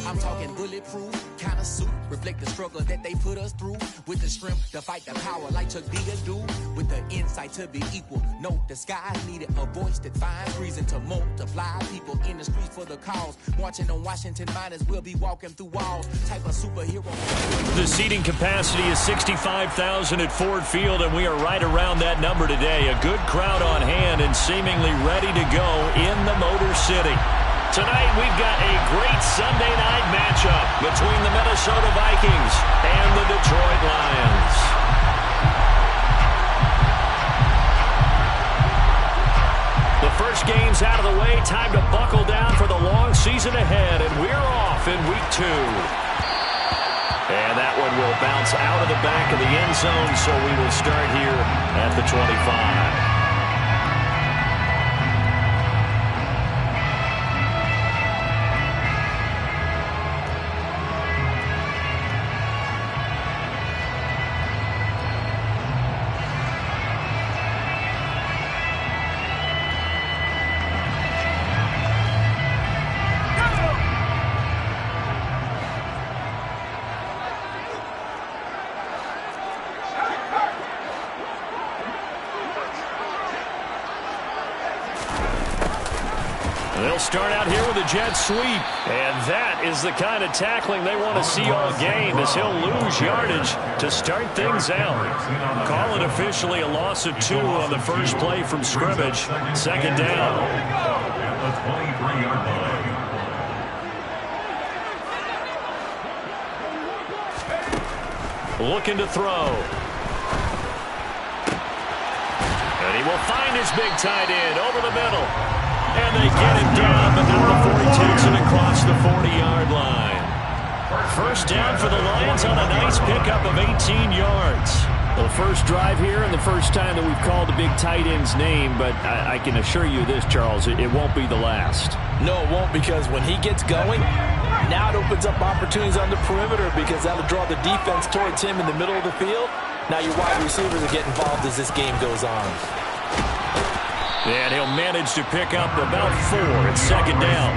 I'm talking bulletproof kind of suit, reflect the struggle that they put us through, with the strength to fight the power like Chuck D do, with the insight to be equal. No disguise needed, a voice that finds reason to multiply people in the streets for the cause. Marching on Washington miners, we'll be walking through walls. Type of superhero. The seating capacity is 65,000 at Ford Field, and we are right around that number today. A good crowd on hand and seemingly ready to go in the Motor City. Tonight, we've got a great Sunday night matchup between the Minnesota Vikings and the Detroit Lions. The first game's out of the way. Time to buckle down for the long season ahead, and we're off in Week 2. And that one will bounce out of the back of the end zone, so we will start here at the 25. They'll start out here with a jet sweep. And that is the kind of tackling they want to see all game, as he'll lose yardage to start things out. Call it officially a loss of 2 on the first play from scrimmage. Second down. Looking to throw. And he will find his big tight end over the middle. And they get him down, but now before he takes it across the 40-yard line. First down for the Lions on a nice pickup of 18 yards. The first drive here and the first time that we've called the big tight end's name, but I can assure you this, Charles, it won't be the last. No, it won't, because when he gets going, now it opens up opportunities on the perimeter, because that'll draw the defense towards him in the middle of the field. Now your wide receivers will get involved as this game goes on. And he'll manage to pick up about 4 at second down.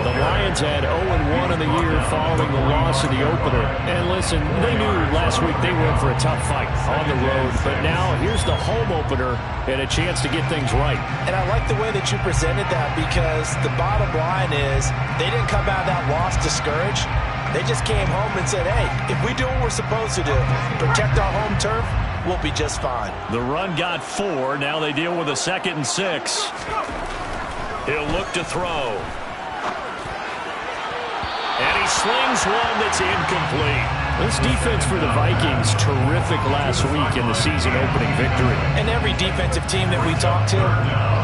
The Lions had 0-1 in the year following the loss of the opener. And listen, they knew last week they were in for a tough fight on the road. But now here's the home opener and a chance to get things right. And I like the way that you presented that, because the bottom line is they didn't come out of that loss discouraged. They just came home and said, hey, if we do what we're supposed to do, protect our home turf, we'll be just fine. The run got 4. Now they deal with a 2nd and 6. He'll look to throw. And he slings one that's incomplete. This defense for the Vikings, terrific last week in the season-opening victory. And every defensive team that we talk to,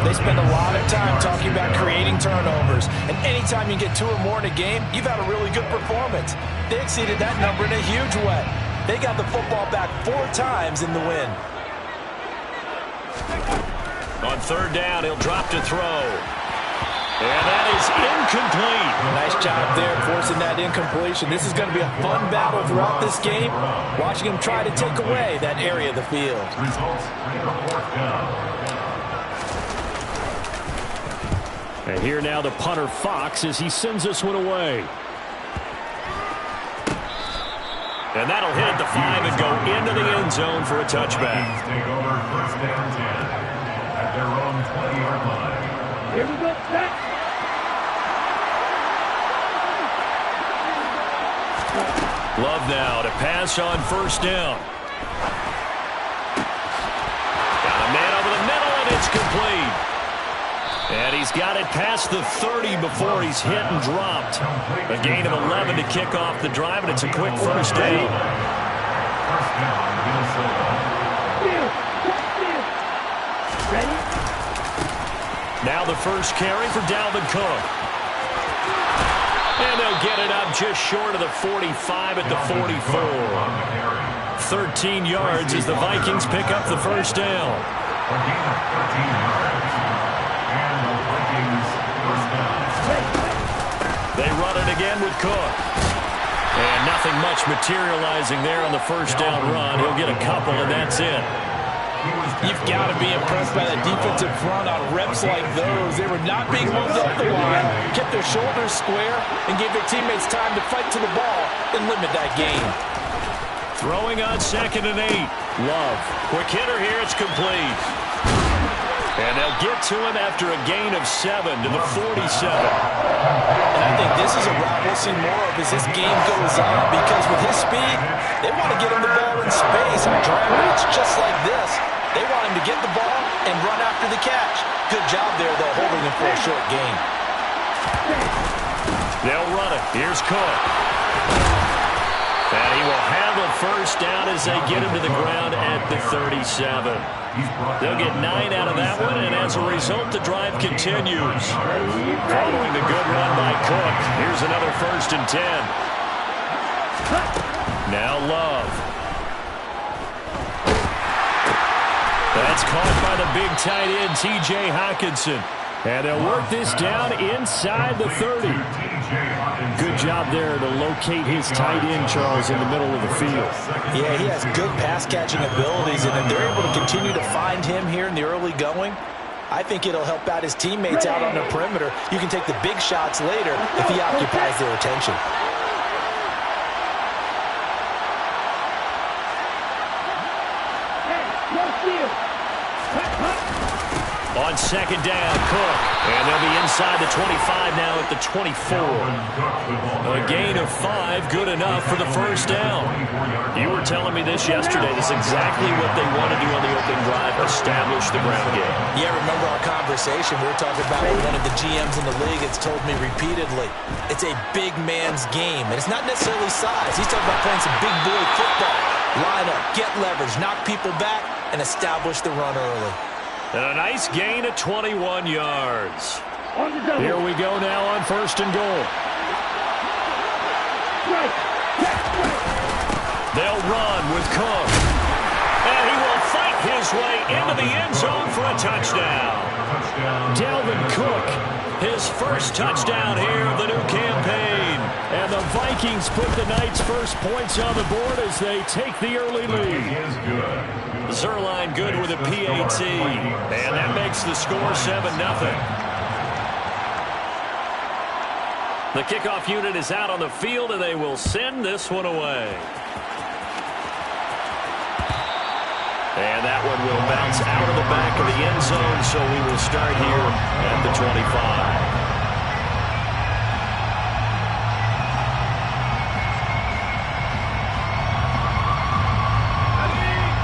they spend a lot of time talking about creating turnovers. And anytime you get 2 or more in a game, you've had a really good performance. They exceeded that number in a huge way. They got the football back 4 times in the win. On third down, he'll drop to throw. And that is incomplete. Nice job there forcing that incompletion. This is going to be a fun battle throughout this game, watching him try to take away that area of the field. And here now the punter Fox as he sends this one away. And that'll hit at the 5 and go into the end zone for a touchback. Take over first down 10 at their own 20-yard line. Here we go. Love now to pass on first down. Got a man over the middle, and it's complete. And he's got it past the 30 before he's hit and dropped. A gain of 11 to kick off the drive, and it's a quick first down. First down, Minnesota. Ready? Now the first carry for Dalvin Cook. And they'll get it up just short of the 45 at the 44. 13 yards as the Vikings pick up the first down. A gain of 13 yards. And the Vikings first down. They run it again with Cook. And nothing much materializing there on the first down run. He'll get a couple, and that's it. You've got to be impressed by the defensive front on reps like those. They were not being moved up the line, kept their shoulders square and gave their teammates time to fight to the ball and limit that gain. Throwing on 2nd and 8. Love. Quick hitter here. It's complete. And they'll get to him after a gain of 7 to the 47. And I think this is a route we'll see more of as this game goes on, because with his speed, they want to get him the ball in space on drag routes just like this. They want him to get the ball and run after the catch. Good job there, though, holding him for a short gain. They'll run it. Here's Cook. And he will have a first down as they get him to the ground at the 37. They'll get 9 out of that one, and as a result, the drive continues. Following the good run by Cook, here's another 1st and 10. Now Love. That's caught by the big tight end, T.J. Hockenson. And they'll work this down inside the 30. Good job there to locate his tight end, Charles, in the middle of the field. Yeah, he has good pass-catching abilities, and if they're able to continue to find him here in the early going, I think it'll help out his teammates out on the perimeter. You can take the big shots later if he occupies their attention. On 2nd down, Cook. And they'll be inside the 25 now at the 24. A gain of 5, good enough for the first down. You were telling me this yesterday. This is exactly what they want to do on the opening drive, establish the ground game. Yeah, remember our conversation. We were talking about what one of the GMs in the league has told me repeatedly. It's a big man's game, and it's not necessarily size. He's talking about playing some big boy football. Line up, get leverage, knock people back, and establish the run early. And a nice gain of 21 yards. Here we go now on 1st and goal. They'll run with Cook. And he will fight his way into the end zone for a touchdown. Dalvin Cook, his first touchdown here of the new campaign. And the Vikings put the Knights' first points on the board as they take the early lead. Zerline good with a PAT. And that makes the score 7-0. The kickoff unit is out on the field, and they will send this one away. And that one will bounce out of the back of the end zone, so we will start here at the 25.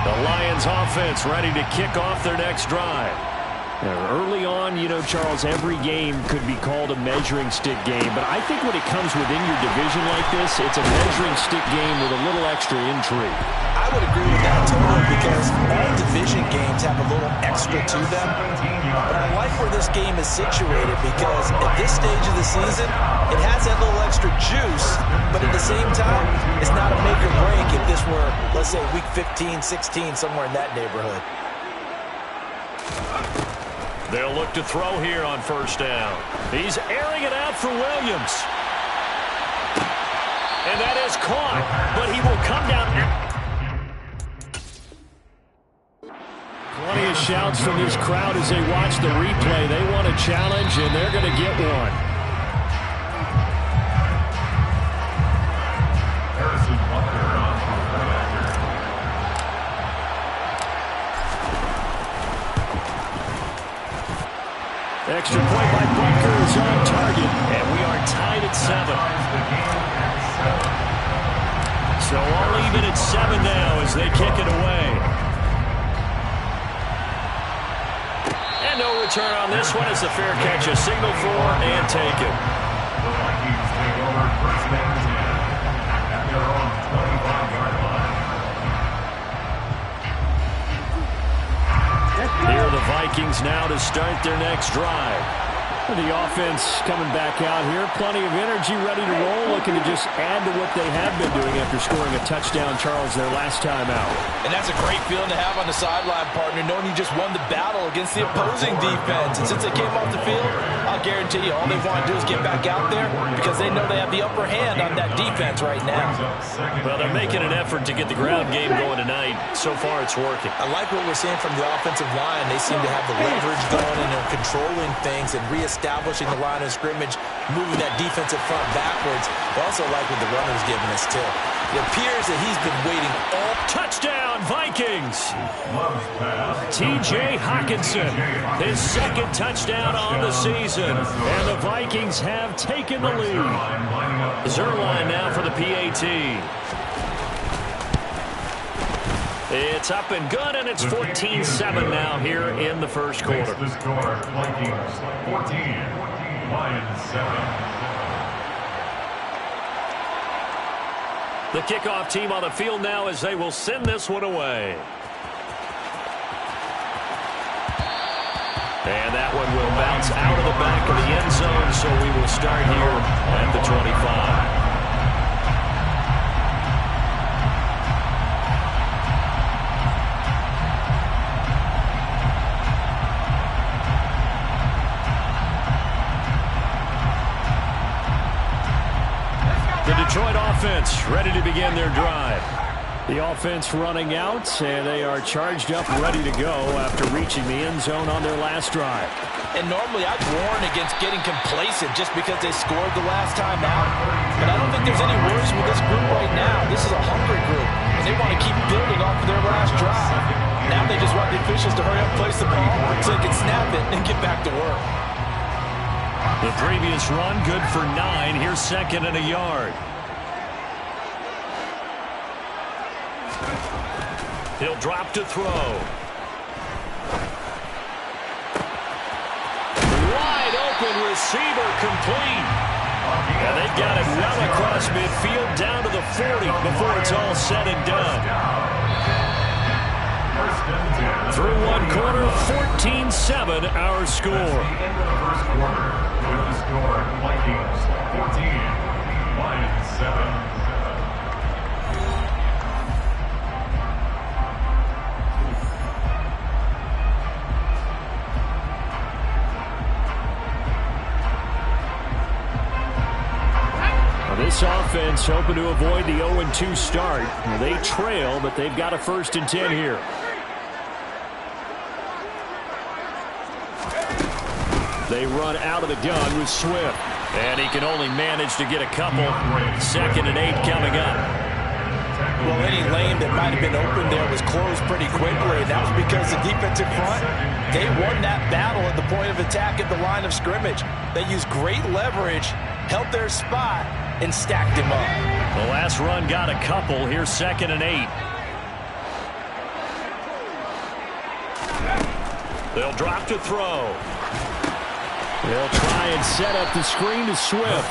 The Lions offense ready to kick off their next drive. Now, early on, you know, Charles, every game could be called a measuring stick game, but I think when it comes within your division like this, it's a measuring stick game with a little extra intrigue. I would agree with that totally, because all division games have a little extra to them. But I like where this game is situated, because at this stage of the season, it has that little extra juice, but at the same time, it's not a make or break if this were, let's say, week 15, 16, somewhere in that neighborhood. They'll look to throw here on 1st down. He's airing it out for Williams. And that is caught, but he will come down. Plenty of shouts from this crowd as they watch the replay. They want a challenge, and they're going to get one. Extra point by Butker is on target, and we are tied at 7. So all even at 7 now as they kick it away. And no return on this one as the fair catch, a signal for and taken. The Vikings take over 1st and 10 at their own 25-yard line. Here are the Vikings now to start their next drive. The offense coming back out here. Plenty of energy, ready to roll, looking to just add to what they have been doing after scoring a touchdown, Charles, their last time out. And that's a great feeling to have on the sideline, partner, knowing you just won the battle against the opposing defense. And since they came off the field, I'll guarantee you all they want to do is get back out there because they know they have the upper hand on that defense right now. Well, they're making an effort to get the ground game going tonight. So far, it's working. I like what we're seeing from the offensive line. They seem to have the leverage going and they're controlling things and reestablishing the line of scrimmage, moving that defensive front backwards. I also like what the runner's giving us, too. It appears that he's been waiting all... Touchdown, Vikings! T.J. Hockenson, his second touchdown on the season. And the Vikings have taken the lead. Zerline now for the PAT. It's up and good, and it's 14-7 now here in the first quarter. The score, Vikings 14, Lions 7. The kickoff team on the field now as they will send this one away. And that one will bounce out of the back of the end zone, so we will start here at the 25. The Detroit offense ready to begin their drive. The offense running out, and they are charged up, ready to go after reaching the end zone on their last drive. And normally I'd warn against getting complacent just because they scored the last time out. But I don't think there's any worries with this group right now. This is a hungry group, and they want to keep building off of their last drive. Now they just want the officials to hurry up, place the ball, so they can snap it and get back to work. The previous run, good for 9. Here's second and a yard. He'll drop to throw. Wide open receiver complete. And they've got it well across midfield down to the 40 before it's all said and done. Through one quarter, 14-7 our score. First quarter with the score, Vikings 14, Lions 7. This offense hoping to avoid the 0-2 start. They trail, but they've got a 1st and 10 here. They run out of the gun with Swift. And he can only manage to get a couple. 2nd and 8 coming up. Well, any lane that might have been open there was closed pretty quickly, and that was because the defensive front, they won that battle at the point of attack at the line of scrimmage. They used great leverage, held their spot, and stacked him up. The last run got a couple. Here's 2nd and 8. They'll drop to throw. They'll try and set up the screen to Swift.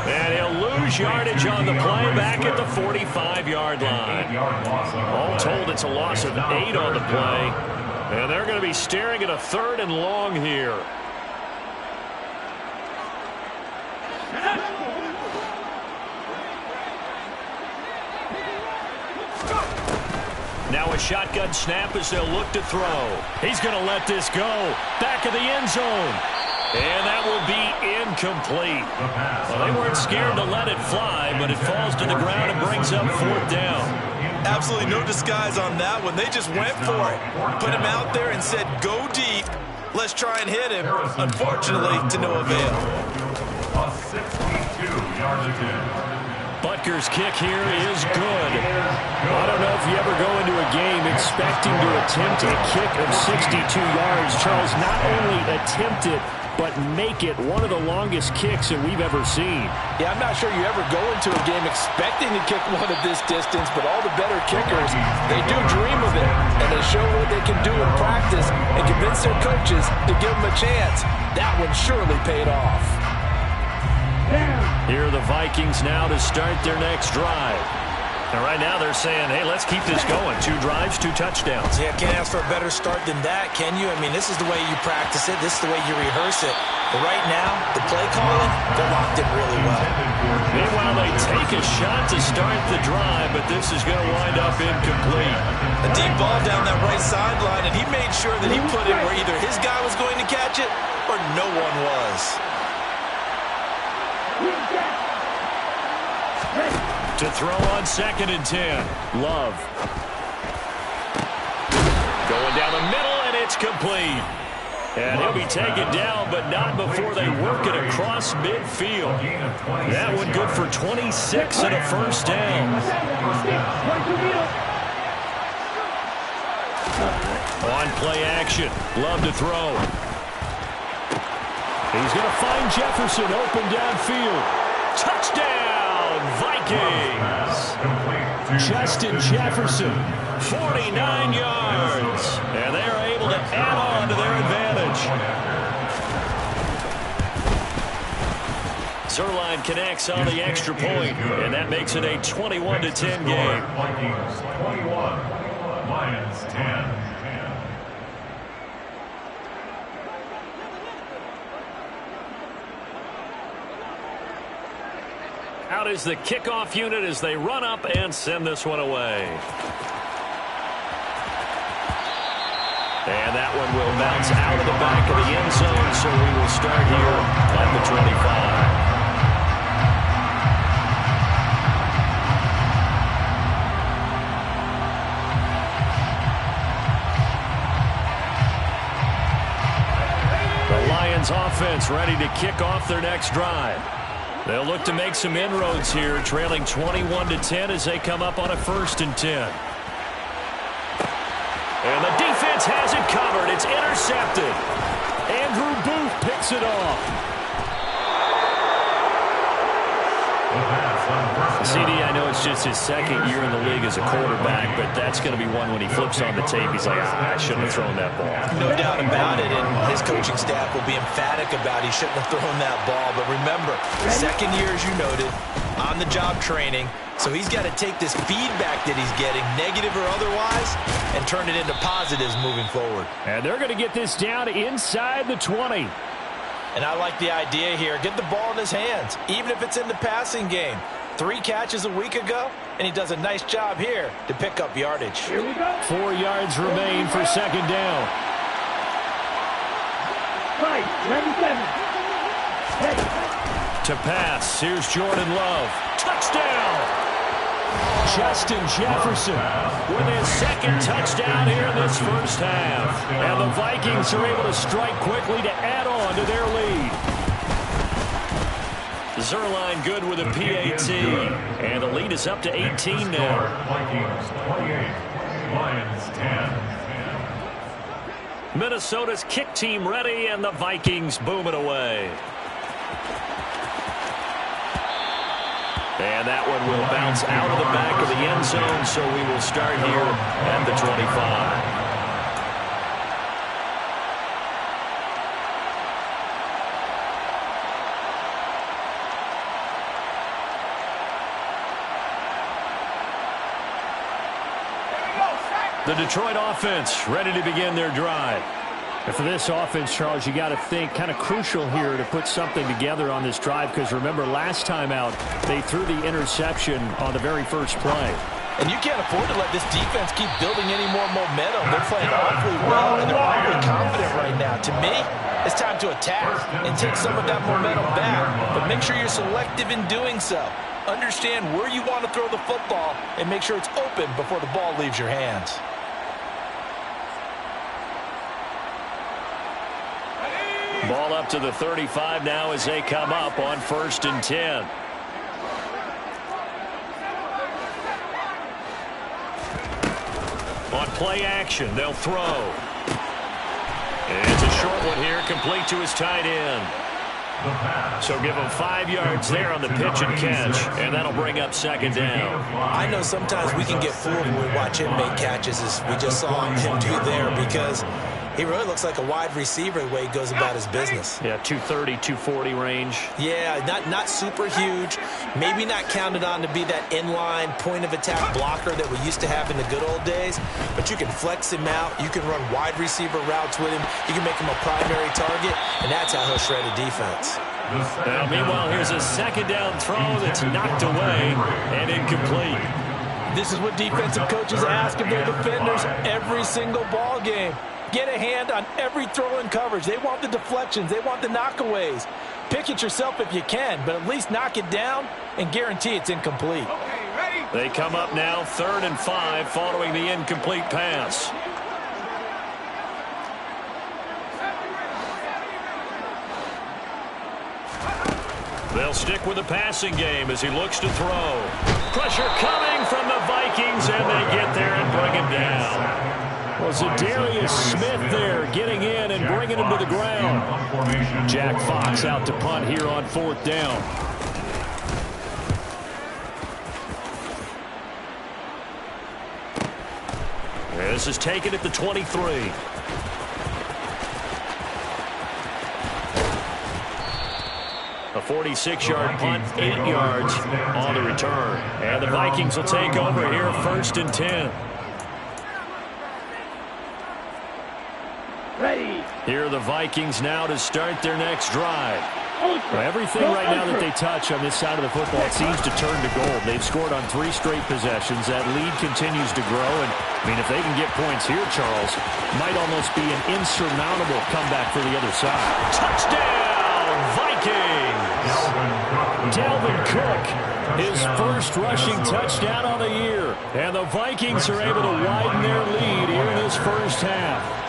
And he'll lose yardage on the play back at the 45-yard line. All told, it's a loss of 8 on the play. And they're going to be staring at a 3rd and long here. Now a shotgun snap as they'll look to throw. He's going to let this go. Back of the end zone. And that will be incomplete. Well, they weren't scared to let it fly, but it falls to the ground and brings up 4th down. Absolutely no disguise on that one. They just went for it. Put him out there and said, go deep. Let's try and hit him. Unfortunately, to no avail. A 62-yard attempt. Butker's kick here is good. I don't know if you ever go into a game expecting to attempt a kick of 62 yards. Charles, not only attempt it, but make it one of the longest kicks that we've ever seen. Yeah, I'm not sure you ever go into a game expecting to kick one of this distance, but all the better kickers, they do dream of it, and they show what they can do in practice and convince their coaches to give them a chance. That one surely paid off. Here are the Vikings now to start their next drive. And right now they're saying, hey, let's keep this going. 2 drives, 2 touchdowns. Yeah, can't ask for a better start than that, can you? I mean, this is the way you practice it. This is the way you rehearse it. But right now, the play calling, they're locked in really well. Meanwhile, they take a shot to start the drive, but this is going to wind up incomplete. A deep ball down that right sideline, and he made sure that he put it where either his guy was going to catch it or no one was. To throw on 2nd and 10. Love. Going down the middle, and it's complete. And he'll be taken down, but not before they work it across midfield. That one good for 26 and a first down. On play action. Love to throw. He's going to find Jefferson open downfield. Touchdown, Vikings. Justin Jefferson, 49 yards. And they are able to add on to their advantage. Zerline connects on the extra point, and that makes it a 21-10 game. Vikings 21, Lions 10. Out is the kickoff unit as they run up and send this one away. And that one will bounce out of the back of the end zone, so we will start here at the 25. The Lions offense ready to kick off their next drive. They'll look to make some inroads here, trailing 21-10 as they come up on a 1st and 10. And the defense has it covered. It's intercepted. Andrew Booth picks it off. CD, I know it's just his 2nd year in the league as a quarterback, but that's going to be one when he flips on the tape, he's like, I shouldn't have thrown that ball. No doubt about it, and his coaching staff will be emphatic about he shouldn't have thrown that ball. But remember, 2nd year, as you noted, on-the-job training, so he's got to take this feedback that he's getting, negative or otherwise, and turn it into positives moving forward. And they're going to get this down inside the 20. And I like the idea here. Get the ball in his hands, even if it's in the passing game. 3 catches a week ago, and he does a nice job here to pick up yardage. Here we go. 4 yards remain for 2nd down. 97. To pass, here's Jordan Love. Touchdown! Justin Jefferson with his 2nd touchdown here in this first half. And the Vikings are able to strike quickly to add on to their lead. Zerline good with a PAT. And the lead is up to 18 now. Vikings 28, Lions 10. Minnesota's kick team ready, and the Vikings boom it away. And that one will bounce out of the back of the end zone, so we will start here at the 25. The Detroit offense ready to begin their drive. And for this offense, Charles, you got to think kind of crucial here to put something together on this drive, because remember last time out they threw the interception on the very first play. And you can't afford to let this defense keep building any more momentum. They're playing awfully well, and they're awfully confident right now. To me, it's time to attack and take some of that momentum back, but make sure you're selective in doing so. Understand where you want to throw the football and make sure it's open before the ball leaves your hands. Ball up to the 35 now as they come up on 1st and 10. On play action, they'll throw. And it's a short one here, complete to his tight end. So give him 5 yards there on the pitch and catch, and that'll bring up 2nd down. I know sometimes we can get fooled when we watch him make catches, as we just saw him do there, because he really looks like a wide receiver the way he goes about his business. Yeah, 230, 240 range. Yeah, not super huge. Maybe not counted on to be that inline point-of-attack blocker that we used to have in the good old days. But you can flex him out. You can run wide receiver routes with him. You can make him a primary target, and that's how he'll shred a defense. Now, meanwhile, here's a second down throw that's knocked away and incomplete. This is what defensive coaches ask of their defenders every single ball game. Get a hand on every throw in coverage. They want the deflections. They want the knockaways. Pick it yourself if you can, but at least knock it down and guarantee it's incomplete. They come up now 3rd and 5 following the incomplete pass. They'll stick with the passing game as he looks to throw. Pressure coming from the Vikings, and they get there and bring him down. Well, Zadarius Smith there getting in and bringing him to the ground. Jack Fox out to punt here on 4th down. This is taken at the 23. A 46-yard punt, 8 yards on the return. And the Vikings will take over here 1st and 10. Ready. Here are the Vikings now to start their next drive. Everything right now that they touch on this side of the football, it seems to turn to gold. They've scored on 3 straight possessions. That lead continues to grow. And, I mean, if they can get points here, Charles, might almost be an insurmountable comeback for the other side. Touchdown, Vikings! Dalvin Cook, his first rushing touchdown on the year. And the Vikings are able to widen their lead here in this first half.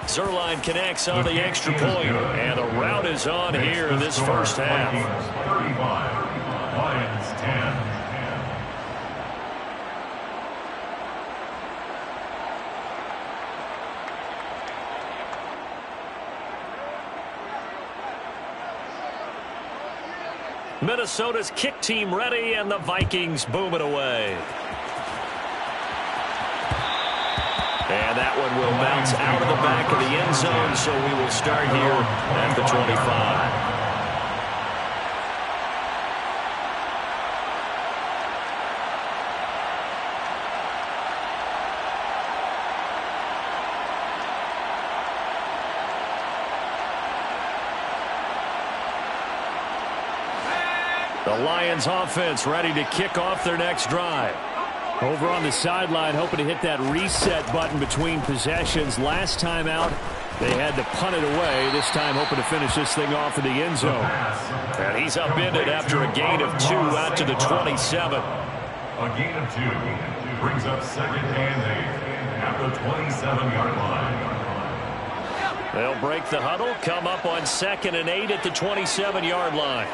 Zerline connects on the extra point, and the route is on here in this first half. 35, Lions 10. Minnesota's kick team ready, and the Vikings boom it away. And that one will bounce out of the back of the end zone, so we will start here at the 25. The Lions offense ready to kick off their next drive. Over on the sideline, hoping to hit that reset button between possessions. Last time out, they had to punt it away. This time, hoping to finish this thing off in the end zone. And he's upended after a gain of 2 out to the 27. A gain of 2 brings up 2nd and 8 at the 27-yard line. They'll break the huddle, come up on 2nd and 8 at the 27-yard line.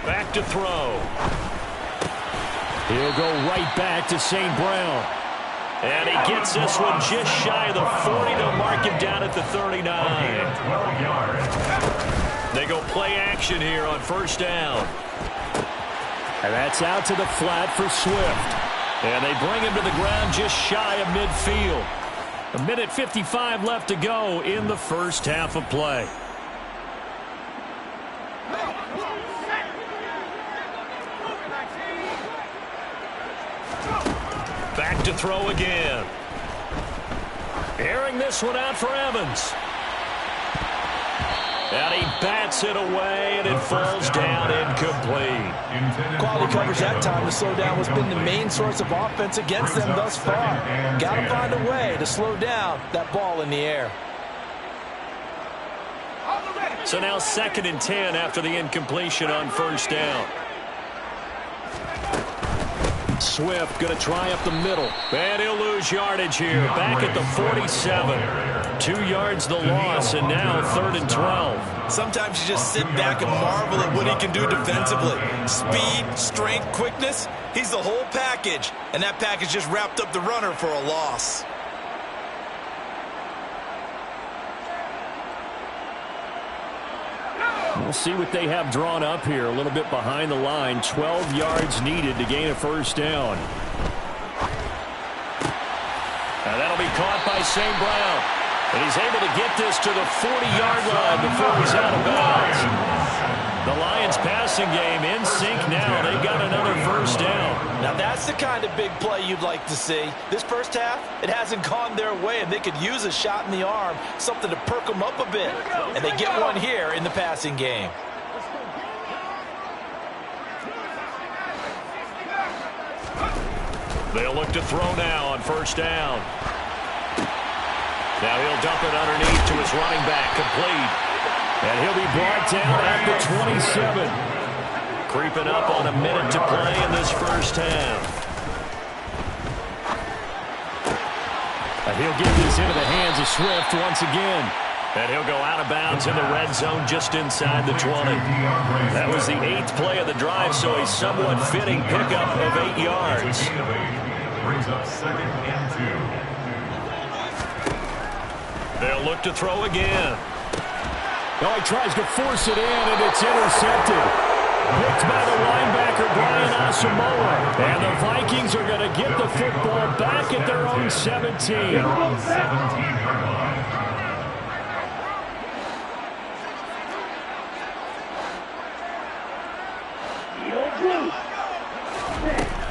Back to throw. He'll go right back to St. Brown. And he gets this one just shy of the 40. They'll mark him down at the 39. 12 yards. They go play action here on 1st down. And that's out to the flat for Swift. And they bring him to the ground just shy of midfield. 1:55 left to go in the first half of play. Back to throw again. Airing this one out for Evans. And he bats it away, and it falls down incomplete. Quality coverage that time to slow down has been the main source of offense against them thus far. Got to find a way to slow down that ball in the air. So now 2nd and 10 after the incompletion on 1st down. Swift going to try up the middle. And he'll lose yardage here. Back at the 47. 2 yards the loss, and now 3rd and 12. Sometimes you just sit back and marvel at what he can do defensively. Speed, strength, quickness. He's the whole package. And that package just wrapped up the runner for a loss. We'll see what they have drawn up here. A little bit behind the line. 12 yards needed to gain a 1st down. And that'll be caught by St. Brown. And he's able to get this to the 40-yard line before he's out of bounds. The Lions passing game in sync now. They've got another 1st down. Now that's the kind of big play you'd like to see. This first half, it hasn't gone their way, and they could use a shot in the arm, something to perk them up a bit. And they get one here in the passing game. They'll look to throw now on first down. Now he'll dump it underneath to his running back, complete. And he'll be brought down at the 27. Creeping up on a minute to play in this first half. And he'll get this into the hands of Swift once again. And he'll go out of bounds in the red zone just inside the 20. That was the 8th play of the drive, so a somewhat fitting pickup of 8 yards. Brings up 2nd and 2. They'll look to throw again. Oh, he tries to force it in, and it's intercepted. Picked by the linebacker, Brian Asamoah. And the Vikings are going to get the football back at their own 17. Their own 17-yard line.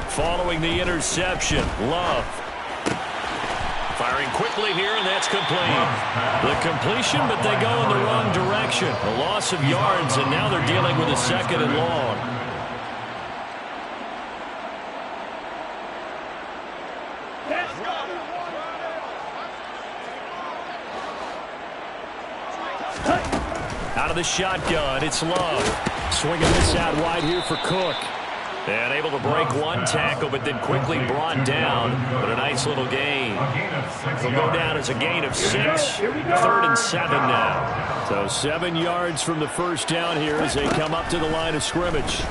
Following the interception, Love. Firing quickly here, and that's complete. The completion, but they go in the wrong direction. A loss of yards, and now they're dealing with a 2nd and long. Out of the shotgun, it's Love. Swinging this out wide here for Cook. And able to break one tackle, but then quickly brought down. But a nice little gain. It'll go down as a gain of 6. 3rd and 7 now. So 7 yards from the first down here as they come up to the line of scrimmage.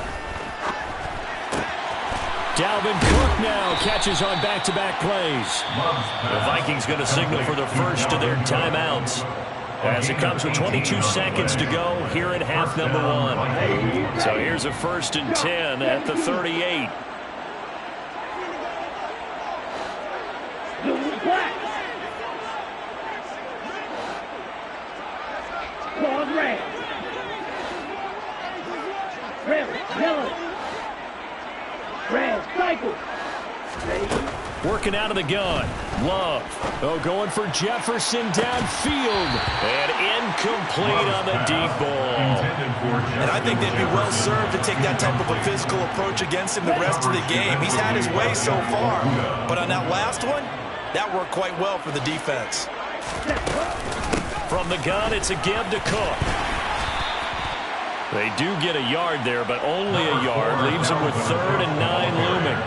Dalvin Cook now catches on back-to-back plays. The Vikings going to signal for the first of their timeouts, as it comes with 22 seconds to go here in half number 1. So here's a 1st and 10 at the 38. Working out of the gun. Love. Oh, going for Jefferson downfield. And incomplete on the deep ball. And I think they'd be well served to take that type of a physical approach against him the rest of the game. He's had his way so far. But on that last one, that worked quite well for the defense. From the gun, it's a give to Cook. They do get a yard there, but only a yard. Leaves them with 3rd and 9 looming.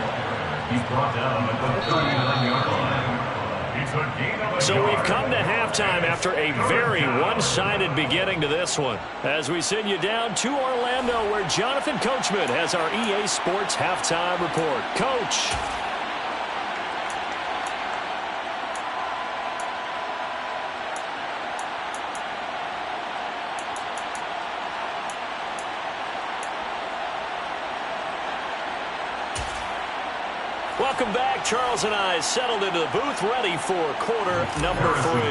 He's brought down at the 39-yard line. It's a gain of a So yard. we've come to halftime after a very one-sided beginning to this one, as we send you down to Orlando, where Jonathan Coachman has our EA Sports halftime report. Coach. Welcome back. Charles and I settled into the booth, ready for quarter number 3.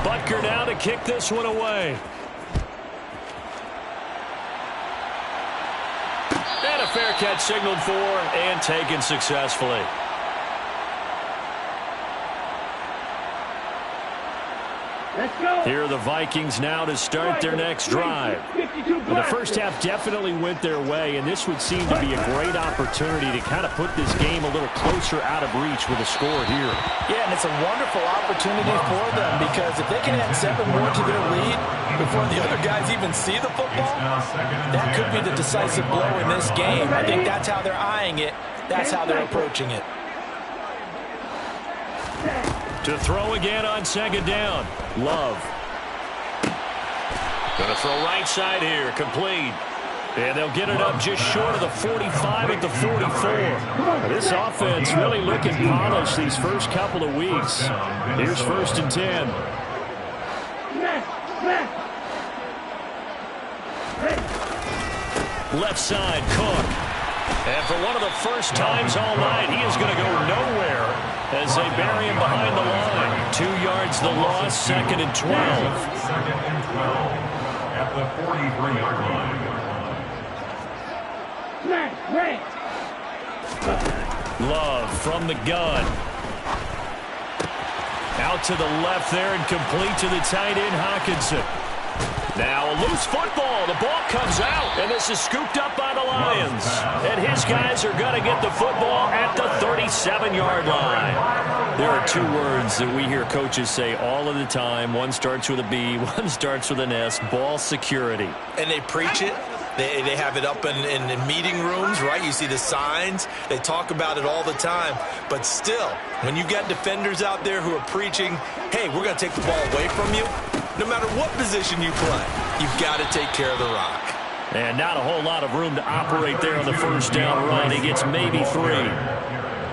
Butker now to kick this one away. And a fair catch signaled for and taken successfully. Here are the Vikings now to start their next drive. Well, the first half definitely went their way, and this would seem to be a great opportunity to kind of put this game a little closer out of reach with a score here. Yeah, and it's a wonderful opportunity for them, because if they can add 7 more to their lead before the other guys even see the football, that could be the decisive blow in this game. I think that's how they're eyeing it. That's how they're approaching it. To throw again on 2nd down. Love. Going to throw right side here. Complete. And they'll get it up just short of the 45 at the 44. This offense really looking polished these first couple of weeks. Here's 1st and 10. Left side, Cook. And for one of the first times all night, he is going to go nowhere as they bury him behind the line. 2 yards the loss, 2nd and 12. 2nd and 12 at the 43-yard line. Love from the gun. Out to the left there and complete to the tight end, Hawkinson. Now a loose football. The ball comes out, and this is scooped up by the Lions. And his guys are going to get the football at the 37-yard line. There are two words that we hear coaches say all of the time. One starts with a B, one starts with an S, ball security. And they preach it. They have it up in meeting rooms, right? You see the signs. They talk about it all the time. But still, when you've got defenders out there who are preaching, hey, we're going to take the ball away from you, no matter what position you play, you've got to take care of the rock. And not a whole lot of room to operate there on the first down run. He gets maybe 3.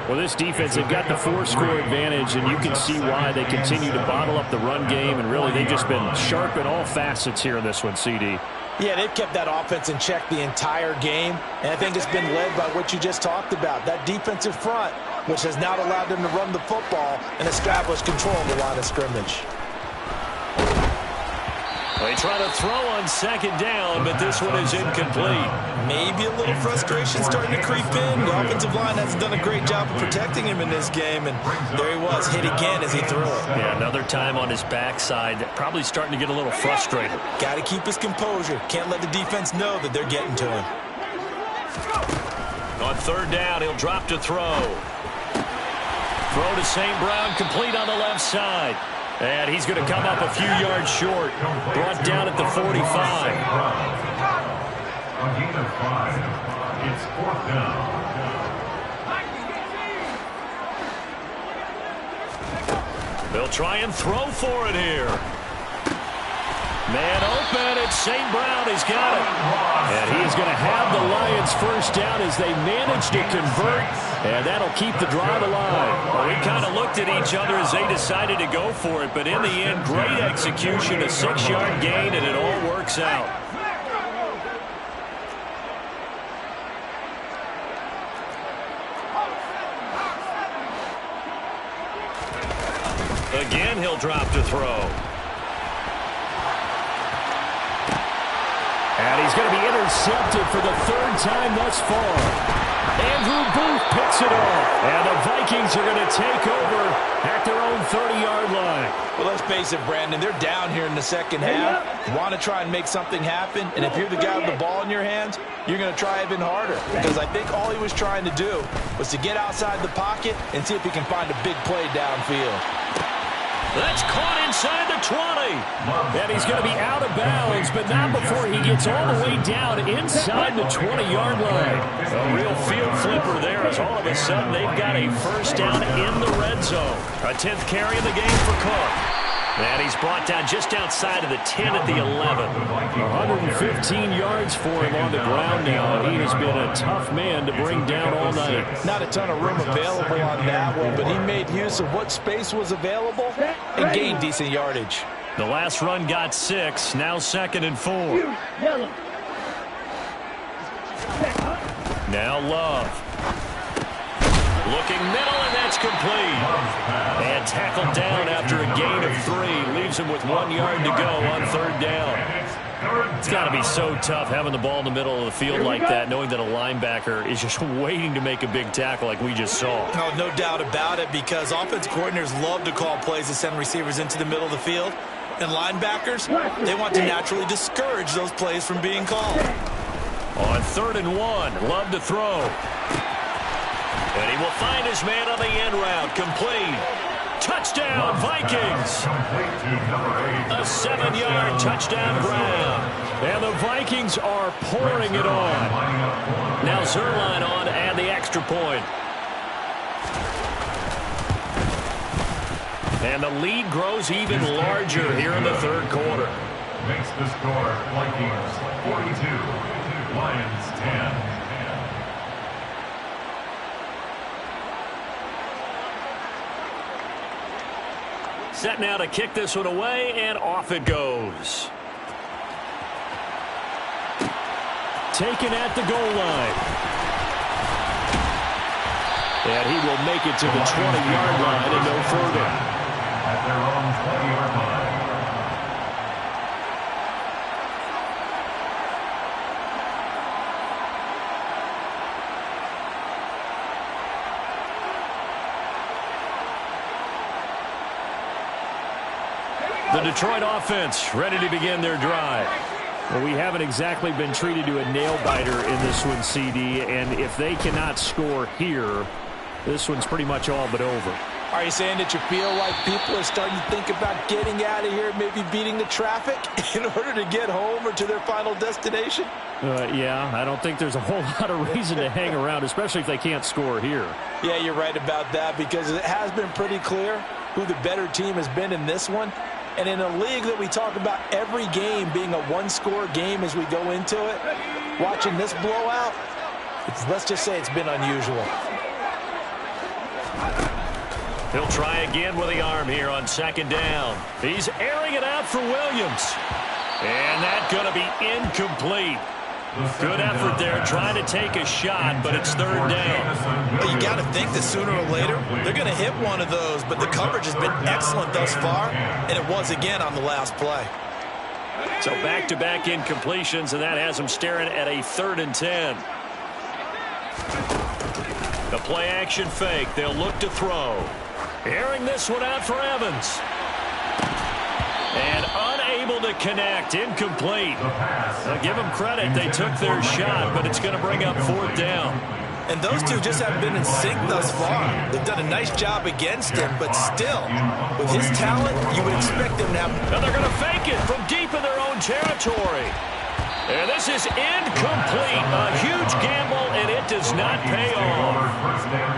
Well, this defense, they've got the 4-score advantage, and you can see why they continue to bottle up the run game, and really they've just been sharp in all facets here in this one, CD. Yeah, they've kept that offense in check the entire game, and I think it's been led by what you just talked about, that defensive front, which has now allowed them to run the football and establish control of the line of scrimmage. They try to throw on second down, but this one is incomplete. Maybe a little frustration starting to creep in. The offensive line hasn't done a great job of protecting him in this game, and there he was, hit again as he threw it. Yeah, another time on his backside, probably starting to get a little frustrated. Got to keep his composure. Can't let the defense know that they're getting to him. On third down, he'll drop to throw. Throw to St. Brown, complete on the left side. And he's going to come up a few yards short. Brought down at the 45. A gain of 5. It's 4th down. They'll try and throw for it here. Man open, it's St. Brown. He's got it. And he's going to have the Lions first down as they manage to convert. And that'll keep the drive alive. Well, we kind of looked at each other as they decided to go for it. But in the end, great execution, a 6-yard gain, and it all works out. Again, he'll drop to throw. And he's going to be intercepted for the 3rd time thus far. Andrew Booth picks it off. And the Vikings are going to take over at their own 30-yard line. Well, let's face it, Brandon. They're down here in the second half. Want to try and make something happen. And if you're the guy with the ball in your hands, you're going to try even harder. Because I think all he was trying to do was to get outside the pocket and see if he can find a big play downfield. That's caught inside the 20. And he's going to be out of bounds, but not before he gets all the way down inside the 20-yard line. A real field flipper there as all of a sudden they've got a first down in the red zone. A 10th carry of the game for Cook. And he's brought down just outside of the 10 at the 11. 115 yards for him on the ground now. He has been a tough man to bring down all night. Not a ton of room available on that one, but he made use of what space was available and gained decent yardage. The last run got 6, now 2nd and 4. Now Love. Looking middle, and that's complete. And tackled down after a gain of 3. Leaves him with 1 yard to go on 3rd down. It's got to be so tough having the ball in the middle of the field like that, knowing that a linebacker is just waiting to make a big tackle like we just saw. No doubt about it, because offensive coordinators love to call plays to send receivers into the middle of the field. And linebackers, they want to naturally discourage those plays from being called. On 3rd and 1, Love to throw. And he will find his man on the end route. Complete. Touchdown, Vikings. A 7-yard touchdown grab. And the Vikings are pouring it on. Now Zerline on to add the extra point. And the lead grows even larger here in the 3rd quarter. Makes the score Vikings 42, Lions 10. Set now to kick this one away, and off it goes. Taken at the goal line. And he will make it to the 20-yard line and no further. At their own 20-yard line. The Detroit offense ready to begin their drive. Well, we haven't exactly been treated to a nail-biter in this one, CD, and if they cannot score here, this one's pretty much all but over. Are you saying that you feel like people are starting to think about getting out of here, maybe beating the traffic in order to get home or to their final destination? Yeah, I don't think there's a whole lot of reason to hang around, especially if they can't score here. Yeah, you're right about that, because it has been pretty clear who the better team has been in this one. And in a league that we talk about every game being a one-score game as we go into it, watching this blowout, let's just say it's been unusual. He'll try again with the arm here on second down. He's airing it out for Williams. And that's going to be incomplete. Good effort there, trying to take a shot, but it's third down. Well, you got to think that sooner or later they're going to hit one of those, but the coverage has been excellent thus far, and it was again on the last play. So back-to-back incompletions, and that has them staring at a 3rd and 10. The play-action fake. They'll look to throw. Airing this one out for Evans. And unable to connect. Incomplete. I'll give them credit. They took their shot, but it's going to bring up 4th down. And those two just haven't been in sync thus far. They've done a nice job against him, but still, with his talent, you would expect them to have... And they're going to fake it from deep in their own territory. And this is incomplete. A huge gamble, and it does not pay off.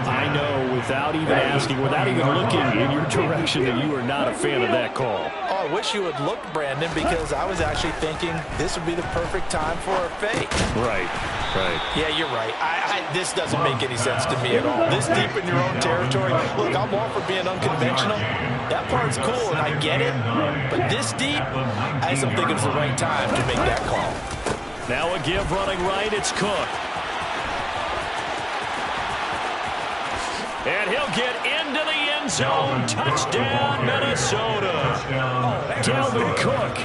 I know, without even asking, without even looking in your direction, that you are not a fan of that call. Oh, I wish you would look, Brandon, because I was actually thinking this would be the perfect time for a fake. Right. Yeah, you're right. This doesn't make any sense to me at all. This deep in your own territory. Look, I'm all for being unconventional. That part's cool, and I get it. But this deep, I just don't think it's the right time to make that call. Now a give running right. It's Cook. And he'll get into the end zone. Touchdown, Minnesota. Dalvin Cook,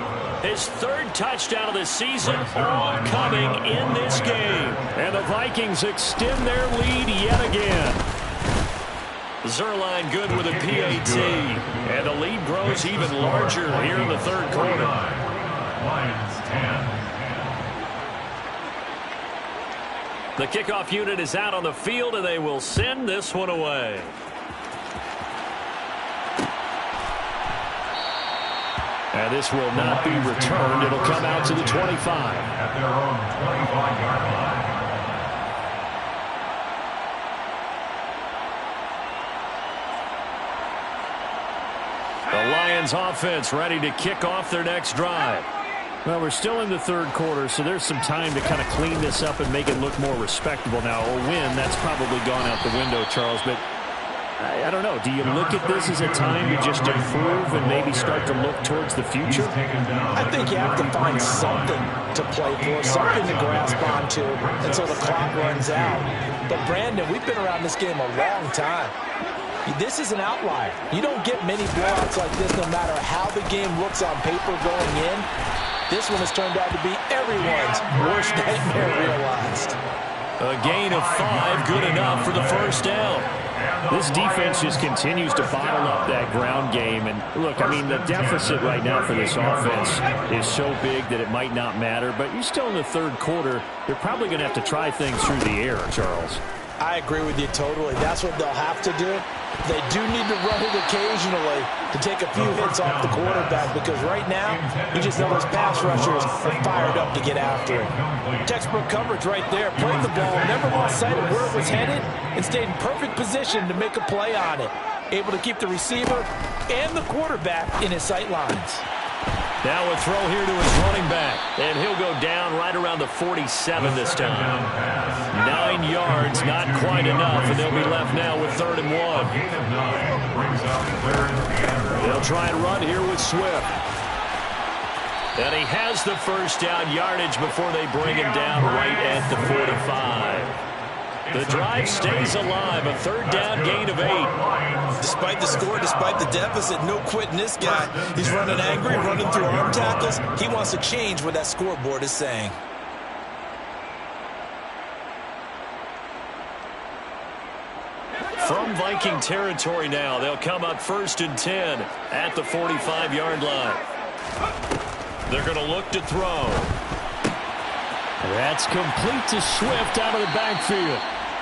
his 3rd touchdown of the season, all coming in this game. And the Vikings extend their lead yet again. Zerline good with a PAT. And the lead grows even larger here in the 3rd quarter. Lions 10. The kickoff unit is out on the field, and they will send this one away. And this will not be returned. It'll come out to the 25. At their own 25-yard line. The Lions offense ready to kick off their next drive. Well, we're still in the 3rd quarter, so there's some time to kind of clean this up and make it look more respectable. Now, a win, that's probably gone out the window, Charles, but I don't know. Do you look at this as a time to just improve and maybe start to look towards the future? I think you have to find something to play for, something to grasp onto until the clock runs out. But, Brandon, we've been around this game a long time. This is an outlier. You don't get many blowouts like this no matter how the game looks on paper going in. This one has turned out to be everyone's worst nightmare realized. A gain of 5, good enough for the 1st down. This defense just continues to bottle up that ground game. And look, I mean, the deficit right now for this offense is so big that it might not matter. But you're still in the 3rd quarter. They're probably going to have to try things through the air, Charles. I agree with you totally. That's what they'll have to do. They do need to run it occasionally to take a few hits off the quarterback, because right now, you just know those pass rushers are fired up to get after it. Textbook coverage right there. Played the ball, never lost sight of where it was headed, and stayed in perfect position to make a play on it. Able to keep the receiver and the quarterback in his sight lines. Now a throw here to his running back. And he'll go down right around the 47 this time. 9 yards, not quite enough, and they'll be left now with 3rd and 1. They'll try and run here with Swift. And he has the 1st down yardage before they bring him down right at the 45. The drive stays alive, a 3rd down gain of 8. Despite the score, despite the deficit, no quitting this guy. He's running angry, running through arm tackles. He wants to change what that scoreboard is saying. From Viking territory now. They'll come up 1st and 10 at the 45-yard line. They're going to look to throw. That's complete to Swift out of the backfield.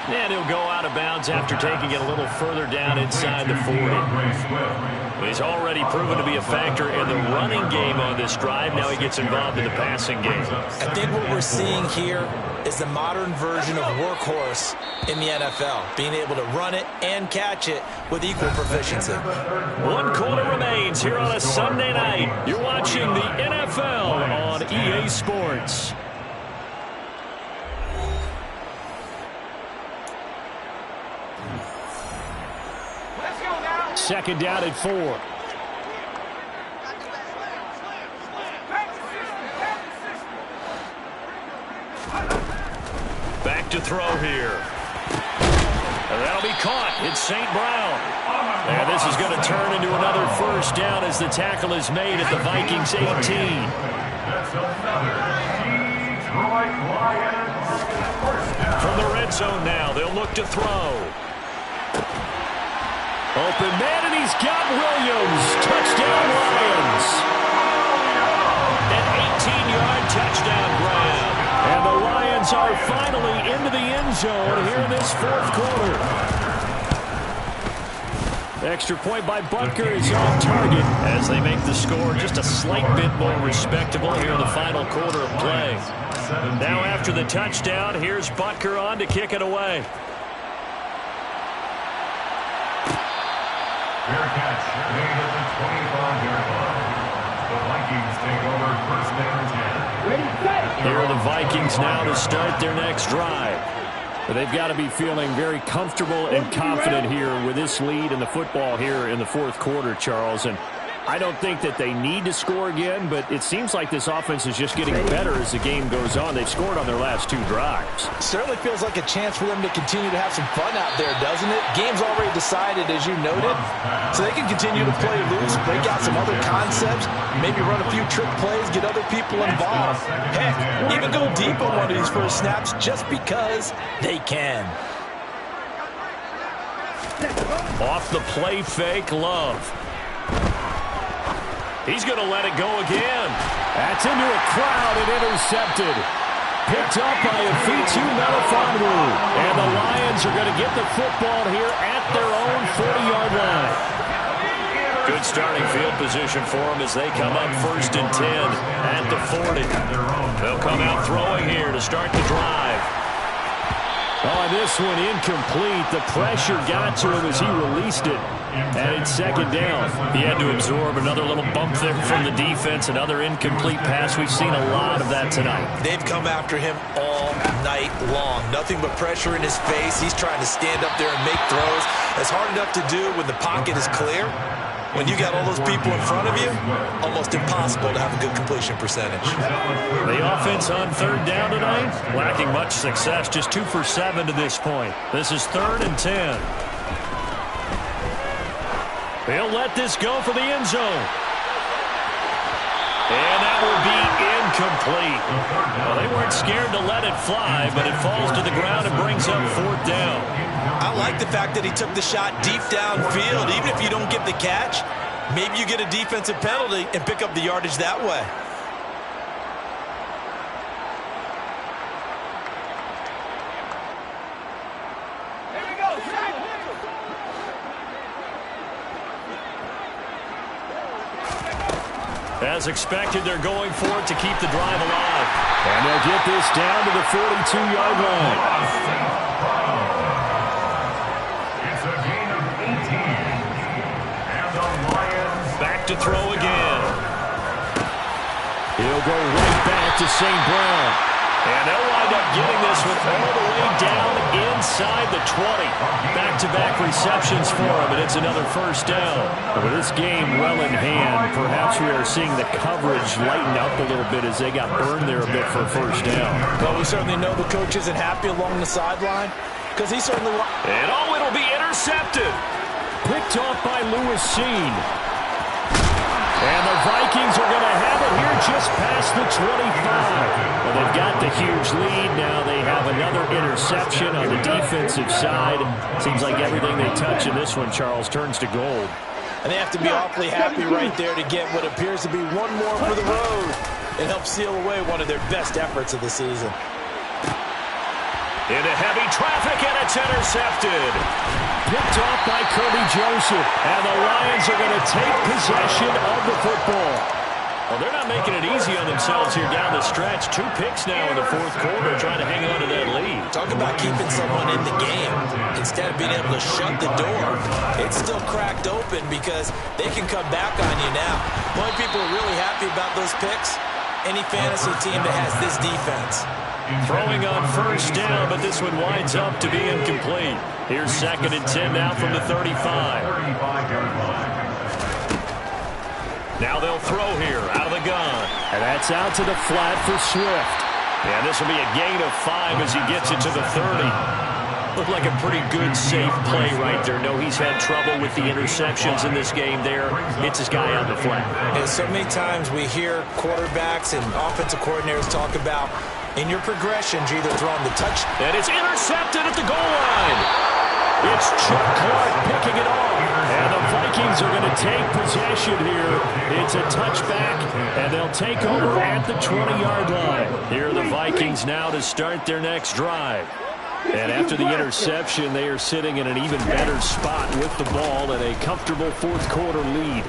And he'll go out of bounds after taking it a little further down inside the 40. He's already proven to be a factor in the running game on this drive. Now he gets involved in the passing game. I think what we're seeing here is the modern version of workhorse in the NFL, being able to run it and catch it with equal proficiency. 1 quarter remains here on a Sunday night. You're watching the NFL on EA Sports. Second down at 4. Back to throw here. And that'll be caught. It's St. Brown. And this is going to turn into another first down as the tackle is made at the Vikings 18. From the red zone now, they'll look to throw. Open man, and he's got Williams. Touchdown, Lions. An 18-yard touchdown grab. And the Lions are finally into the end zone here in this 4th quarter. Extra point by Butker is on target as they make the score just a slight bit more respectable here in the final quarter of play. Now after the touchdown, here's Butker on to kick it away. Fair catch made at the 25-yard line. The Vikings take over 1st and 10. Here are the Vikings now to start their next drive. But they've got to be feeling very comfortable and confident here with this lead in the football here in the 4th quarter, Charles. And I don't think that they need to score again, but it seems like this offense is just getting better as the game goes on. They've scored on their last 2 drives. Certainly feels like a chance for them to continue to have some fun out there, doesn't it? Game's already decided, as you noted, so they can continue to play loose, break out some other concepts, maybe run a few trick plays, get other people involved. Heck, even go deep on one of these first snaps just because they can. Off the play fake, Love. He's going to let it go again. That's into a crowd and intercepted. Picked up by Afitu Melifonwu. And the Lions are going to get the football here at their own 40-yard line. Good starting field position for them as they come up 1st and 10 at the 40. They'll come out throwing here to start the drive. Oh, this one incomplete. The pressure got to him as he released it. And it's 2nd down. He had to absorb another little bump there from the defense, another incomplete pass. We've seen a lot of that tonight. They've come after him all night long. Nothing but pressure in his face. He's trying to stand up there and make throws. It's hard enough to do when the pocket is clear. When you got all those people in front of you, almost impossible to have a good completion percentage. The offense on 3rd down tonight, lacking much success, just 2 for 7 to this point. This is 3rd and 10. He'll let this go for the end zone. And that will be incomplete. Well, they weren't scared to let it fly, but it falls to the ground and brings up 4th down. I like the fact that he took the shot deep downfield. Even if you don't get the catch, maybe you get a defensive penalty and pick up the yardage that way. As expected, they're going for it to keep the drive alive. And they'll get this down to the 42-yard line. It's a gain of 18. And the Lions back to throw again. He'll go right back to St. Brown. And they'll wind up getting this one all the way down inside the 20. Back-to-back receptions for him, and it's another first down. With this game well in hand, perhaps we are seeing the coverage lighten up a little bit as they got burned there a bit for a first down. Well, we certainly know the coach isn't happy along the sideline because he certainly and it'll be intercepted. Picked off by Lewis Seen. And the Vikings are going to have it here just past the 25. Well, they've got the huge lead. Now they have another interception on the defensive side. Seems like everything they touch in this one, Charles, turns to gold. And they have to be awfully happy right there to get what appears to be one more for the road. It helps seal away one of their best efforts of the season. Into heavy traffic, and it's intercepted. Picked off by Kirby Joseph. And the Lions are going to take possession of the football. Well, they're not making it easy on themselves here down the stretch. 2 picks now in the fourth quarter, trying to hang on to that lead. Talk about keeping someone in the game. Instead of being able to shut the door, it's still cracked open because they can come back on you now. The only people are really happy about those picks, any fantasy team that has this defense. Throwing on first down, but this one winds up to be incomplete. Here's 2nd and 10 now from the 35. Now they'll throw here out of the gun. And that's out to the flat for Swift. And this will be a gain of 5 as he gets it to the 30. Looked like a pretty good, safe play right there. No, he's had trouble with the interceptions in this game there. Hits his guy on the flat. And so many times we hear quarterbacks and offensive coordinators talk about in your progressions, you're either throwing the touch. And it's intercepted at the goal line. It's Chuck Clark picking it off. And the Vikings are going to take possession here. It's a touchback, and they'll take over at the 20-yard line. Here are the Vikings now to start their next drive. And after the interception, they are sitting in an even better spot with the ball and a comfortable fourth quarter lead.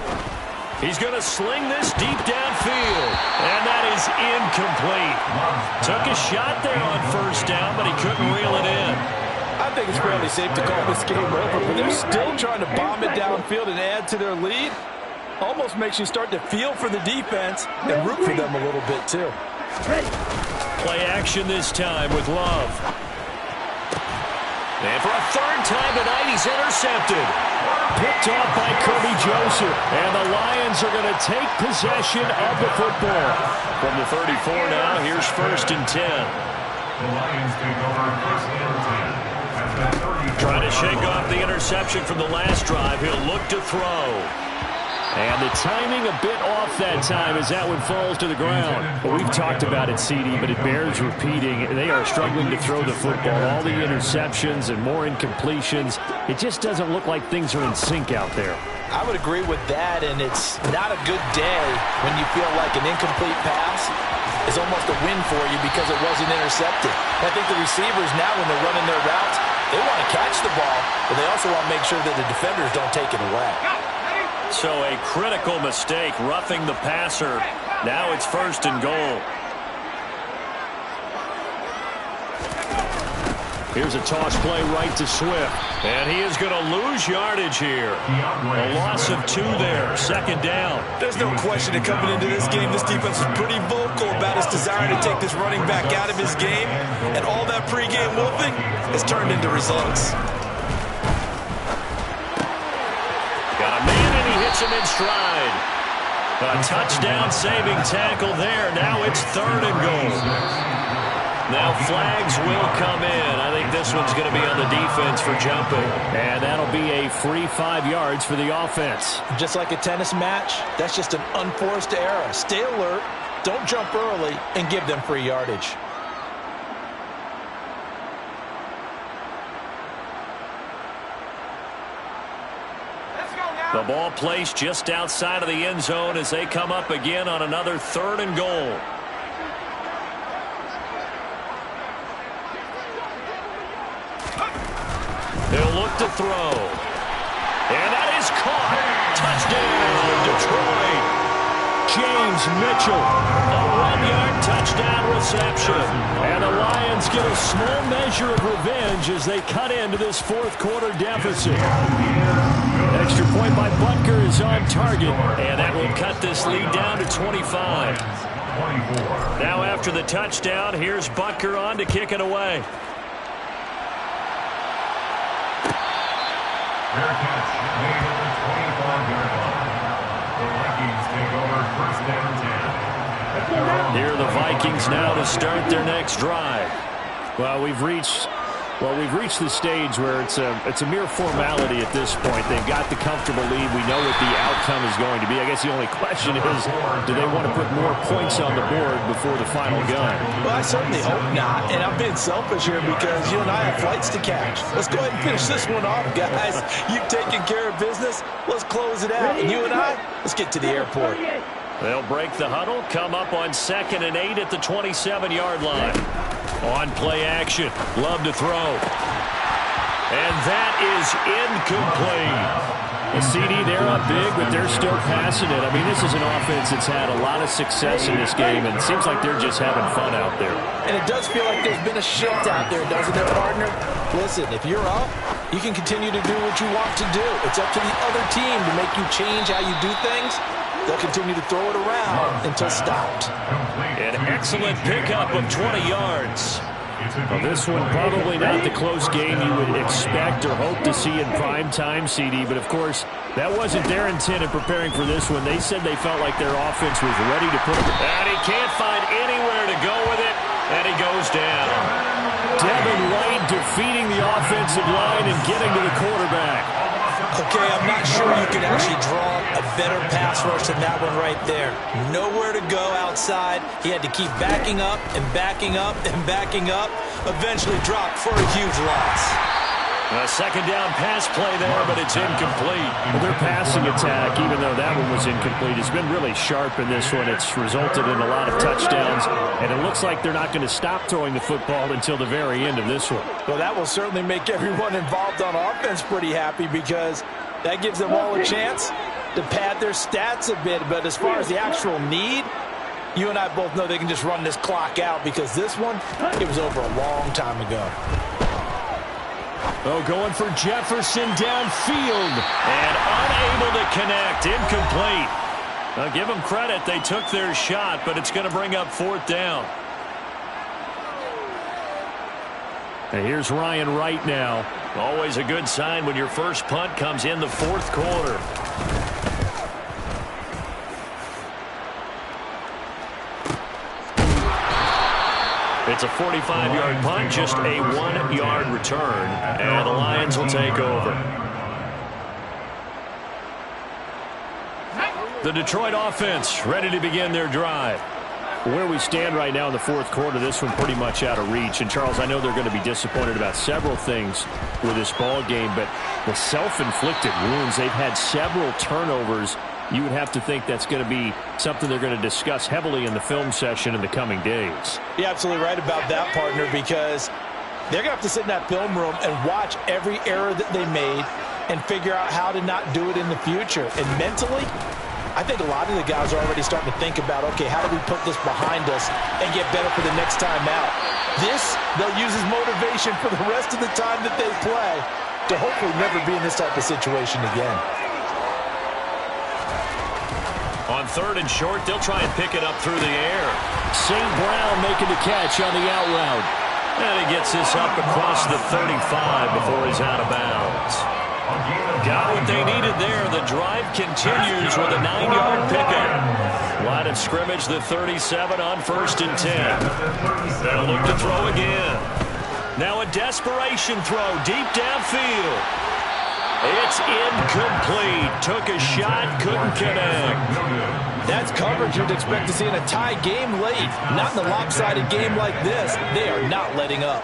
He's going to sling this deep downfield. And that is incomplete. Took a shot there on first down, but he couldn't reel it in. I think it's fairly safe to call this game over, but they're still trying to bomb it downfield and add to their lead. Almost makes you start to feel for the defense and root for them a little bit, too. Play action this time with Love. And for a third time tonight, he's intercepted. Picked off by Kirby Joseph. And the Lions are going to take possession of the football. From the 34 now, here's 1st and 10. The Lions take over 1st and 10. Trying to shake off the interception from the last drive. He'll look to throw. And the timing a bit off that time as that one falls to the ground. Well, we've talked about it, CD, but it bears repeating. They are struggling to throw the football. All the interceptions and more incompletions. It just doesn't look like things are in sync out there. I would agree with that, and it's not a good day when you feel like an incomplete pass is almost a win for you because it wasn't intercepted. I think the receivers now, when they're running their routes, they want to catch the ball, but they also want to make sure that the defenders don't take it away. So a critical mistake, roughing the passer. Now it's 1st and goal. Here's a toss play right to Swift. And he is going to lose yardage here. A loss of 2 there, 2nd down. There's no question that coming into this game, this defense is pretty vocal about its desire to take this running back out of his game. And all that pregame wolfing has turned into results. Got a man, and he hits him in stride. A touchdown-saving tackle there. Now it's 3rd and goal. Now flags will come in. I think this one's going to be on the defense for jumping. And that'll be a free 5 yards for the offense. Just like a tennis match, that's just an unforced error. Stay alert, don't jump early, and give them free yardage. The ball placed just outside of the end zone as they come up again on another 3rd and goal. He'll look to throw. And that is caught. Touchdown, Detroit. James Mitchell. A 1-yard touchdown reception. And the Lions get a small measure of revenge as they cut into this fourth quarter deficit. Extra point by Butker is on target. And that will cut this lead down to 25. Now after the touchdown, here's Butker on to kick it away. Fair catch made at the 25-yard line. The Vikings take over 1st and 10. Here are the Vikings now to start their next drive. Well, we've reached Well, we've reached the stage where it's a mere formality at this point. They've got the comfortable lead. We know what the outcome is going to be. I guess the only question is, do they want to put more points on the board before the final gun? Well, I certainly hope not. And I'm being selfish here because you and I have flights to catch. Let's go ahead and finish this one off, guys. You've taken care of business. Let's close it out. And you and I, let's get to the airport. They'll break the huddle, come up on 2nd and 8 at the 27-yard line. On play action, love to throw. And that is incomplete. The CD, they're up big, but they're still passing it. I mean, this is an offense that's had a lot of success in this game, and it seems like they're just having fun out there. And it does feel like there's been a shift out there, doesn't it, partner? Listen, if you're up, you can continue to do what you want to do. It's up to the other team to make you change how you do things. They'll continue to throw it around until stopped. An excellent pickup of 20 yards. Well, this one probably not the close game you would expect or hope to see in prime time, CD. But, of course, that wasn't their intent in preparing for this one. They said they felt like their offense was ready to put it. And he can't find anywhere to go with it, and he goes down. Devin White defeating the offensive line and getting to the quarterback. Okay, I'm not sure you could actually draw a better pass rush than that one right there. Nowhere to go outside. He had to keep backing up and backing up and backing up. Eventually dropped for a huge loss. A second down pass play there, but it's incomplete. Well, their passing attack, even though that one was incomplete, has been really sharp in this one. It's resulted in a lot of touchdowns, and it looks like they're not going to stop throwing the football until the very end of this one. Well, that will certainly make everyone involved on offense pretty happy because that gives them all a chance to pad their stats a bit. But as far as the actual need, you and I both know they can just run this clock out because this one, it was over a long time ago. Oh, going for Jefferson downfield. And unable to connect. Incomplete. Now, give them credit. They took their shot, but it's going to bring up 4th down. And here's Ryan Wright now. Always a good sign when your first punt comes in the 4th quarter. It's a 45-yard punt, just a 1-yard return, and the Lions will take over. The Detroit offense ready to begin their drive. Where we stand right now in the 4th quarter, this one pretty much out of reach. And, Charles, I know they're going to be disappointed about several things with this ball game, but the self-inflicted wounds, they've had several turnovers. You would have to think that's going to be something they're going to discuss heavily in the film session in the coming days. You're absolutely right about that, partner, because they're going to have to sit in that film room and watch every error that they made and figure out how to not do it in the future. And mentally, I think a lot of the guys are already starting to think about, okay, how do we put this behind us and get better for the next time out? This, they'll use as motivation for the rest of the time that they play to hopefully never be in this type of situation again. On 3rd and short, they'll try and pick it up through the air. St. Brown making the catch on the out route. And he gets this up across the 35 before he's out of bounds. Got what they needed there. The drive continues with a 9-yard pickup. Line of scrimmage, the 37 on 1st and 10. They'll look to throw again. Now a desperation throw deep downfield. It's incomplete. Took a shot, couldn't connect. That's coverage you'd expect to see in a tie game late. Not in a lopsided game like this. They are not letting up.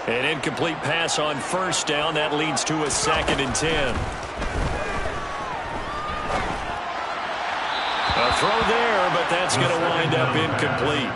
An incomplete pass on 1st down. That leads to a 2nd and 10. A throw there, but that's going to wind up incomplete.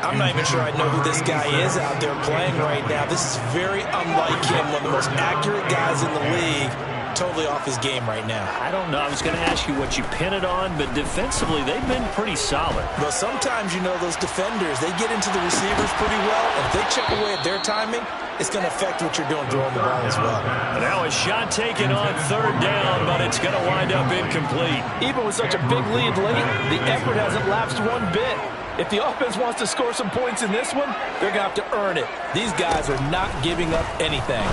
I'm not even sure I know who this guy is out there playing right now. This is very unlike him, one of the most accurate guys in the league. Totally off his game right now. I don't know. I was going to ask you what you pin it on, but defensively, they've been pretty solid. Well, sometimes, you know, those defenders, they get into the receivers pretty well. And if they chip away at their timing, it's going to affect what you're doing throwing the ball as well. Now a shot taken on 3rd down, but it's going to wind up incomplete. Even with such a big lead late, the effort hasn't lapsed one bit. If the offense wants to score some points in this one, they're going to have to earn it. These guys are not giving up anything.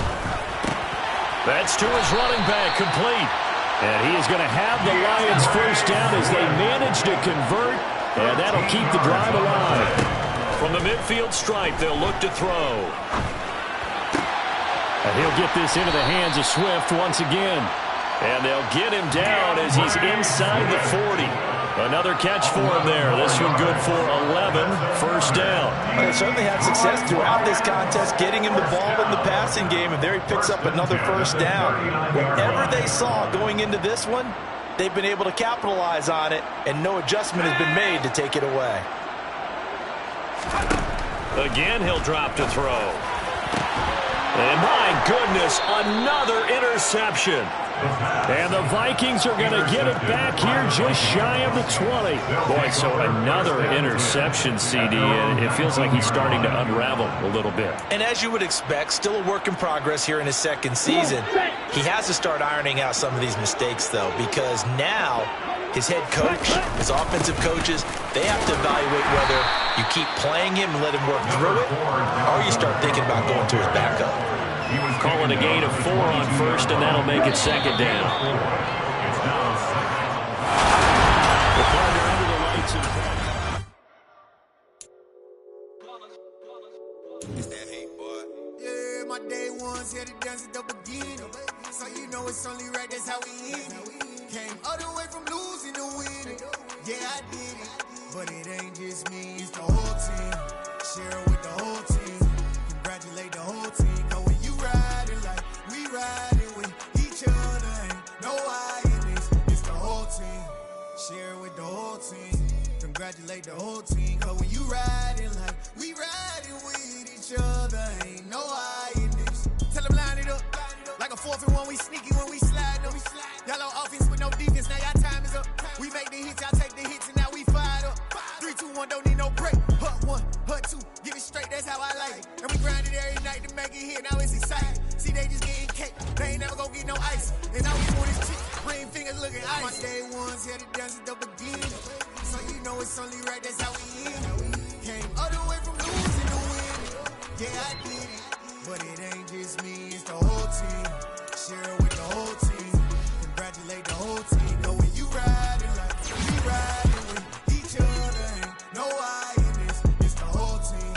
That's to his running back, complete. And he is going to have the Lions 1st down as they manage to convert, and that'll keep the drive alive. From the midfield stripe, they'll look to throw. And he'll get this into the hands of Swift once again. And they'll get him down as he's inside the 40. Another catch for him there. This one good for 11. First down. They certainly had success throughout this contest, getting him the ball in the passing game, and there he picks up another first down. Whatever they saw going into this one, they've been able to capitalize on it, and no adjustment has been made to take it away. Again, he'll drop to throw. And my goodness, another interception. And the Vikings are going to get it back here just shy of the 20. Boy, so another interception, CD, and it feels like he's starting to unravel a little bit. And as you would expect, still a work in progress here in his second season. He has to start ironing out some of these mistakes, though, because now his head coach, his offensive coaches, they have to evaluate whether you keep playing him and let him work through it, or you start thinking about going to his backup. Calling a gain of 4 on first, and that'll make it second down. The partner under the lights in front. It's that hate, boy. Yeah, my day ones here to dance at the beginning. So you know it's only right, that's how we end it. Came all the way from losing to winning. Yeah, I did it. But it ain't just me, it's the whole team. Share it with the whole team. Congratulate the whole team. Riding like we riding with each other, ain't no I in this. It's the whole team. Share with the whole team. Congratulate the whole team. Cause when you riding like we riding with each other, ain't no I in this. Tell them line it up like a 4th and 1. We sneaky when we slide them. Y'all on offense with no defense. Now y'all time is up. We make the hits, y'all take the hits, and now we fired up. 3, 2, 1, don't need no break. Hut 1, hut 2, give it straight. That's how I like it. And we grind it every night to make it hit. Now it's exciting. See, they just getting cake. They ain't never gonna get no ice. And now we want this chick. Green fingers looking ice. My day ones here to dance at the beginning. So you know it's only right, that's how we end it. Came all the way from losing to winning. Yeah, I did it. But it ain't just me, it's the whole team. Share it with the whole team. Congratulate the whole team. Know when you riding like we riding with each other. Ain't no I in this. It's the whole team.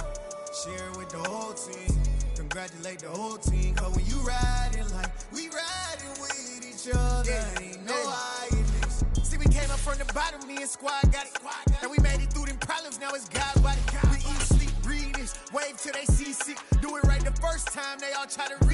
Share it with the whole team. Congratulate the whole team, cause when you riding like we riding with each other, ain't no I in this. See, we came up from the bottom, me and squad got it. And we made it through them problems, now it's God's body. We eat, sleep, breathe this, wave till they see sick. Do it right the first time, they all try to read.